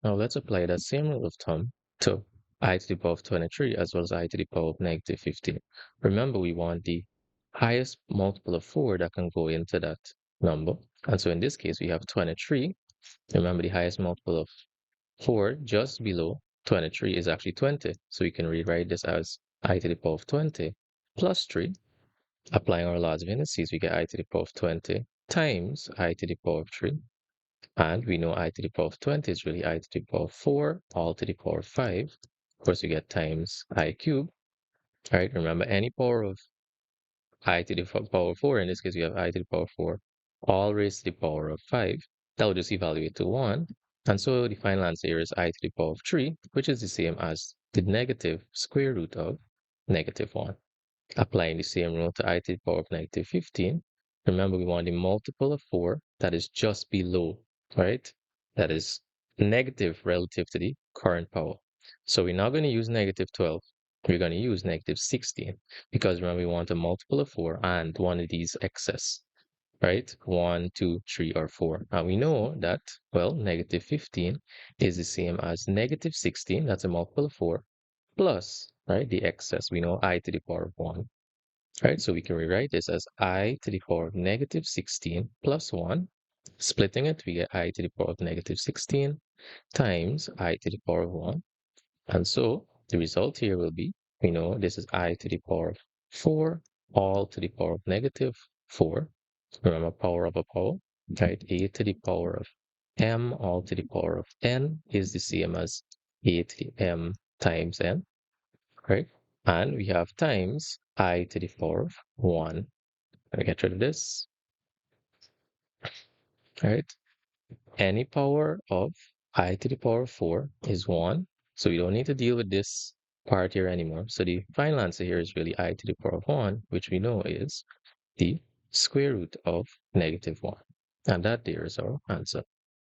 Now let's apply that same rule of thumb to I to the power of 23 as well as I to the power of negative 15. Remember, we want the highest multiple of 4 that can go into that number. And so in this case, we have 23. Remember, the highest multiple of 4 just below 23 is actually 20. So we can rewrite this as I to the power of 20 plus 3. Applying our laws of indices, we get I to the power of 20 times I to the power of 3. And we know I to the power of 20 is really I to the power of 4, all to the power of 5. Of course, we get times I cubed. All right, remember any power of I to the power of 4, in this case, we have I to the power of 4, all raised to the power of 5. That will just evaluate to 1. And so the final answer here is I to the power of 3, which is the same as the negative square root of negative 1. Applying the same rule to I to the power of negative 15. Remember, we want the multiple of 4 that is just below, right? That is negative relative to the current power. So we're not going to use negative 12. We're going to use negative 16 because remember, we want a multiple of 4 and one of these excess, right? 1, 2, 3, or 4. And we know that, well, negative 15 is the same as negative 16. That's a multiple of 4 plus, right, the excess. We know I to the power of 1. Right, so we can rewrite this as I to the power of negative 16 plus 1. Splitting it, we get I to the power of negative 16 times I to the power of 1. And so the result here will be, we know this is I to the power of 4, all to the power of negative 4. Remember, power of a power, right? A to the power of m all to the power of n is the same as a to the m times n, right? And we have times I to the power of 1. I get rid of this, right? Any power of I to the power of 4 is 1. So we don't need to deal with this part here anymore. So the final answer here is really I to the power of 1, which we know is the square root of negative 1. And that there is our answer.